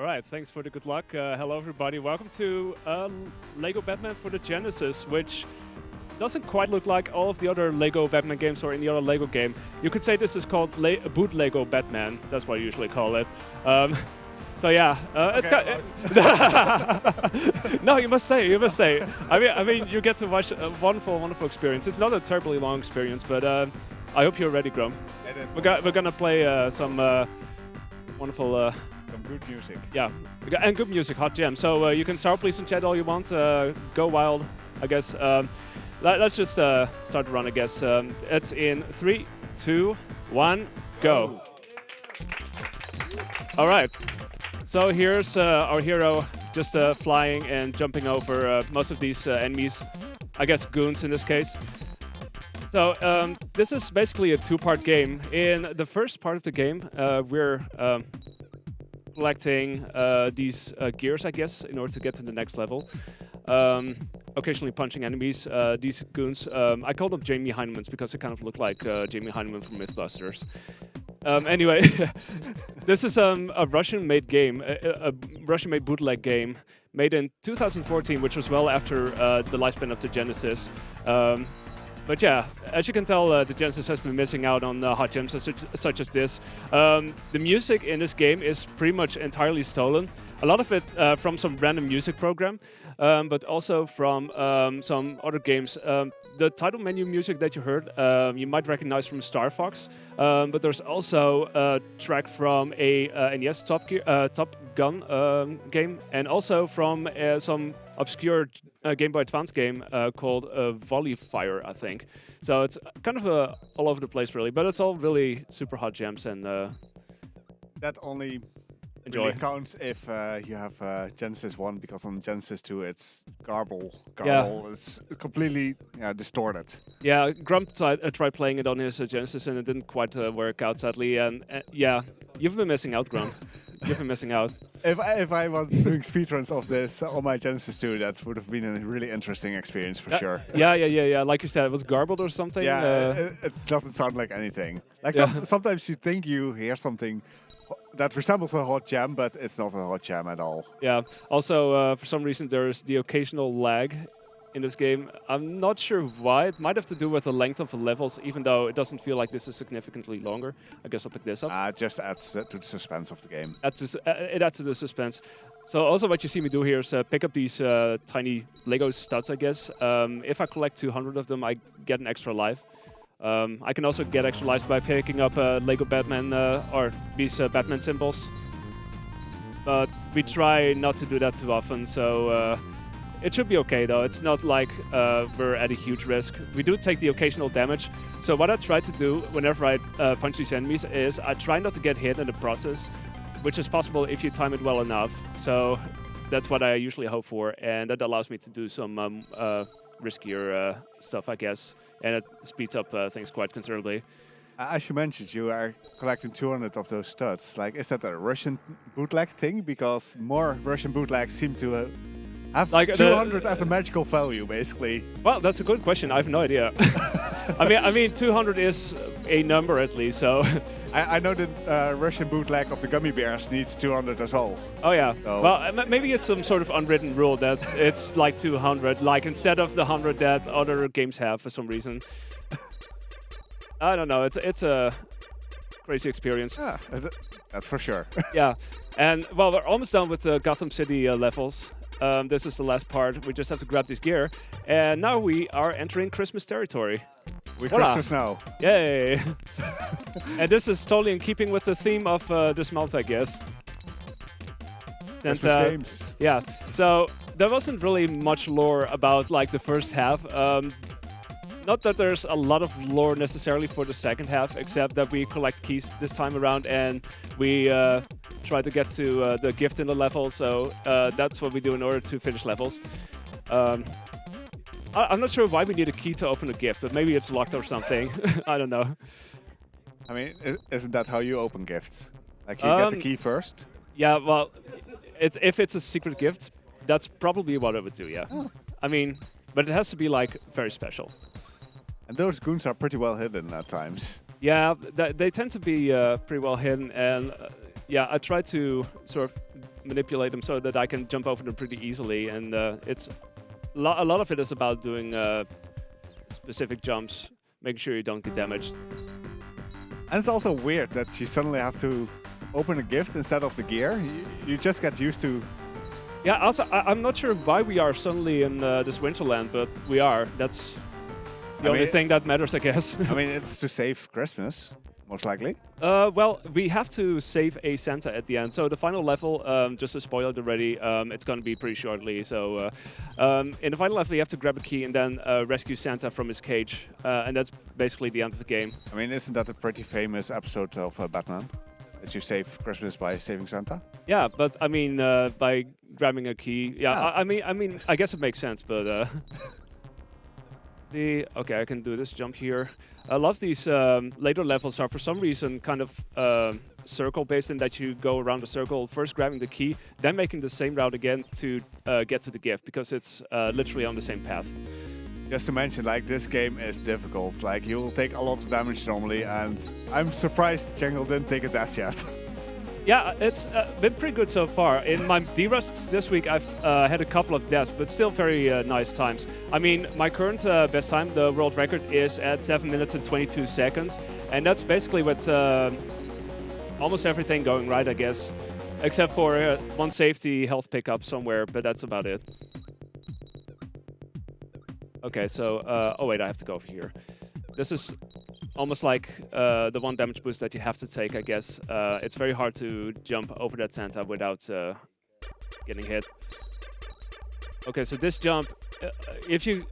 All right, thanks for the good luck. Hello, everybody. Welcome to Lego Batman for the Genesis, which doesn't quite look like all of the other Lego Batman games or any other Lego game. You could say this is called Boot Lego Batman. That's what I usually call it. So yeah, it's got. No, you must say. You must say. I mean, you get to watch a wonderful, wonderful experience. It's not a terribly long experience, but I hope you're ready, Grum. It is. We're gonna play some wonderful. Some good music. Yeah, and good music, hot jam. So you can start, please, and chat all you want. Go wild, I guess. Let's just start the run, I guess. It's in 3, 2, 1, go. All right. So here's our hero just flying and jumping over most of these enemies. I guess goons in this case. So this is basically a two-part game. In the first part of the game, we're collecting these gears, I guess, in order to get to the next level. Occasionally punching enemies. These goons, I call them Jamie Heinemans because they kind of look like Jamie Heineman from Mythbusters. Anyway, this is a Russian-made game, a Russian-made bootleg game made in 2014, which was well after the lifespan of the Genesis. But yeah, as you can tell, the Genesis has been missing out on hot gems such as this. The music in this game is pretty much entirely stolen. A lot of it from some random music program, but also from some other games. The title menu music that you heard, you might recognize from Star Fox, but there's also a track from a NES Top Gun game, and also from some obscure Game Boy Advance game called Volley Fire, I think. So it's kind of all over the place, really, but it's all really super hot jams, and That only enjoy. really counts if you have Genesis 1, because on Genesis 2 it's garble. Yeah. It's completely distorted. Yeah, Grump tried playing it on his Genesis, and it didn't quite work out, sadly. And yeah, you've been missing out, Grump. You've been missing out. If I was doing speedruns of this on my Genesis 2, that would have been a really interesting experience for sure. Yeah. Like you said, it was garbled or something. Yeah, it doesn't sound like anything. Like sometimes you think you hear something that resembles a hot jam, but it's not a hot jam at all. Yeah. Also, for some reason, there's the occasional lag in this game. I'm not sure why. It might have to do with the length of the levels, even though it doesn't feel like this is significantly longer. I guess I'll pick this up. It just adds to the suspense of the game. It adds to the suspense. So also what you see me do here is pick up these tiny Lego studs, I guess. If I collect 200 of them, I get an extra life. I can also get extra lives by picking up Lego Batman or these Batman symbols. But we try not to do that too often, so it should be okay though. It's not like we're at a huge risk. We do take the occasional damage. So what I try to do whenever I punch these enemies is I try not to get hit in the process, which is possible if you time it well enough. So that's what I usually hope for, and that allows me to do some riskier stuff, I guess, and it speeds up things quite considerably. As you mentioned, you are collecting 200 of those studs. Like, is that a Russian bootleg thing? Because more Russian bootlegs seem to have like 200 as a magical value, basically. Well, that's a good question. I have no idea. I mean, 200 is a number at least, so. I know the Russian bootleg of the gummy bears needs 200 as well. Oh yeah. So. Well, maybe it's some sort of unwritten rule that it's like 200, like instead of the 100 that other games have for some reason. I don't know. It's a crazy experience. Yeah, that's for sure. Yeah, and well, we're almost done with the Gotham City levels. This is the last part. We just have to grab this gear, and now we are entering Christmas territory. We're Voila. Christmas now. Yay! And this is totally in keeping with the theme of this month, I guess. Christmas games. Yeah. So there wasn't really much lore about like the first half. Not that there's a lot of lore necessarily for the second half, except that we collect keys this time around and we try to get to the gift in the level. So that's what we do in order to finish levels. I'm not sure why we need a key to open a gift, but maybe it's locked or something. I don't know. I mean, isn't that how you open gifts? Like, you get the key first? Yeah, well, if it's a secret gift, that's probably what I would do, yeah. Oh. I mean, but it has to be, like, very special. And those goons are pretty well hidden at times. Yeah, they tend to be pretty well hidden, and yeah, I try to sort of manipulate them so that I can jump over them pretty easily. And it's a lot of it is about doing specific jumps, making sure you don't get damaged. And it's also weird that you suddenly have to open a gift instead of the gear. You just get used to. Yeah, also, I'm not sure why we are suddenly in this Winterland, but we are. That's the only thing that matters, I guess. I mean, it's to save Christmas, most likely. Well, we have to save a Santa at the end. So the final level, just to spoil it already, it's going to be pretty shortly. So in the final level, you have to grab a key and then rescue Santa from his cage. And that's basically the end of the game. I mean, isn't that a pretty famous episode of Batman? That you save Christmas by saving Santa? Yeah, but I mean, by grabbing a key, yeah. I guess it makes sense, but okay, I can do this jump here. A lot of these later levels are for some reason kind of circle based in that you go around the circle, first grabbing the key, then making the same route again to get to the gift, because it's literally on the same path. Just to mention, like, this game is difficult. Like, you will take a lot of damage normally, and I'm surprised Jungle didn't take a death yet. Yeah, it's been pretty good so far. In my D-rusts this week, I've had a couple of deaths, but still very nice times. I mean, my current best time, the world record, is at 7 minutes and 22 seconds. And that's basically with almost everything going right, I guess. Except for one safety health pickup somewhere, but that's about it. Okay, so, oh wait, I have to go over here. This is almost like the one damage boost that you have to take, I guess. It's very hard to jump over that Santa without getting hit. Okay, so this jump, if you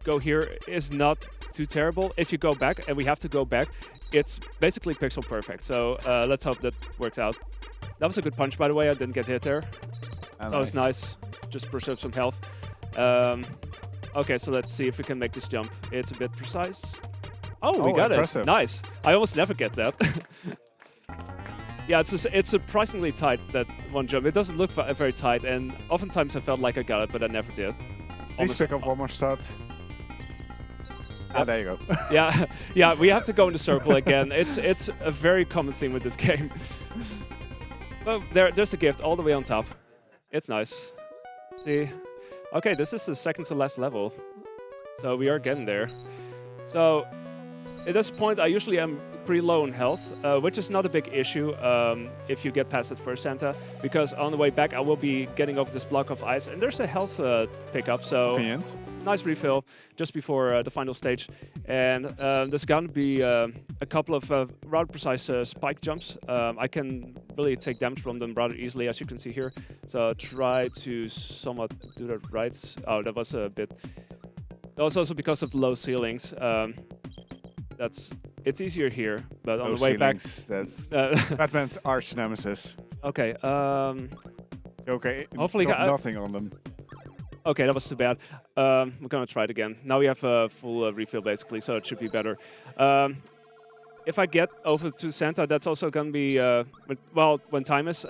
go here, is not too terrible. If you go back, and we have to go back, it's basically pixel perfect. So let's hope that works out. That was a good punch, by the way. I didn't get hit there. Oh, that was nice. Just preserve some health. Okay, so let's see if we can make this jump. It's a bit precise. Oh, we got impressive. it. Nice. I almost never get that. Yeah, it's surprisingly tight, that one jump. It doesn't look very tight, and oftentimes I felt like I got it, but I never did. Please pick up one more stud. Ah, there you go. yeah, we have to go in the circle again. It's a very common thing with this game. Well, there's the gift all the way on top. It's nice. See? Okay, this is the second to last level. So we are getting there. So at this point, I usually am pretty low in health, which is not a big issue if you get past that first Santa, because on the way back, I will be getting over this block of ice, and there's a health pickup, so Convenient. Nice refill just before the final stage. And there's going to be a couple of rather precise spike jumps. I can really take damage from them rather easily, as you can see here. So try to somewhat do that right. Oh, that was a bit... That was also because of the low ceilings. It's easier here, but on the way back... That's Batman's arch nemesis. Okay. Okay, hopefully got nothing on them. Okay, that was too bad. We're gonna try it again. Now we have a full refill basically, so it should be better. If I get over to Santa, that's also gonna be when time is.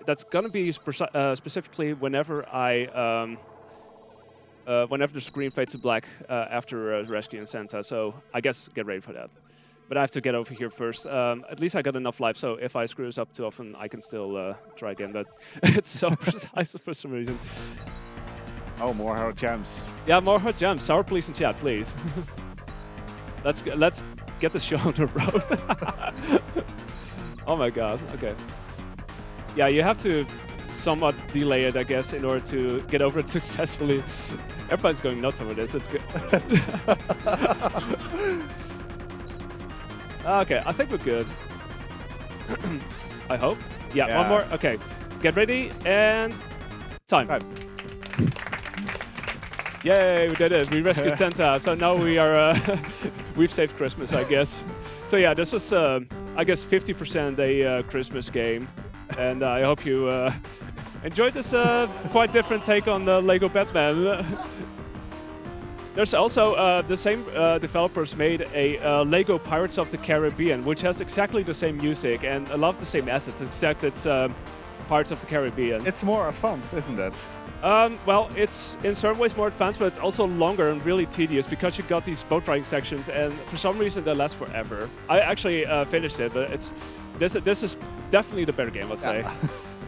That's gonna be specifically whenever whenever the screen fades to black after rescuing Santa. So I guess get ready for that. But I have to get over here first. At least I got enough life, so if I screw this up too often, I can still try again. But it's so precise for some reason. Oh, more hard gems. Yeah, more hot gems. Sour police in chat, please. Let's get the show on the road. Oh my god. Okay. Yeah, you have to somewhat delay it, I guess, in order to get over it successfully. Everybody's going nuts over this. It's good. Okay, I think we're good. I hope. Yeah, one more. Okay, get ready and time. Yay, we did it. We rescued Santa. So now we are, we've saved Christmas, I guess. So yeah, this was, I guess, 50% a Christmas game. And I hope you enjoyed this quite different take on the Lego Batman. There's also the same developers made a Lego Pirates of the Caribbean, which has exactly the same music and a lot of the same assets, except it's Pirates of the Caribbean. It's more advanced, isn't it? Well, it's in certain ways more advanced, but it's also longer and really tedious because you got these boat riding sections, and for some reason they last forever. I actually finished it, but this is definitely the better game, let's say. Yeah.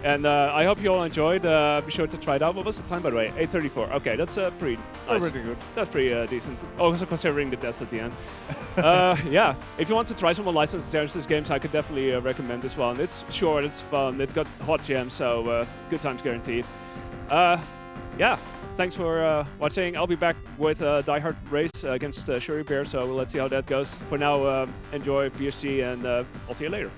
And I hope you all enjoyed. Be sure to try it out. What was the time, by the way? 8:34. Okay, that's pretty Oh, nice. pretty good. That's pretty decent. Also considering the deaths at the end. Yeah, if you want to try some more licensed Genesis games, I could definitely recommend this one. It's short, it's fun, it's got hot gems, so good times guaranteed. Yeah, thanks for watching. I'll be back with Die Hard Race against Shuri Bear, so let's see how that goes. For now, enjoy PSG, and I'll see you later.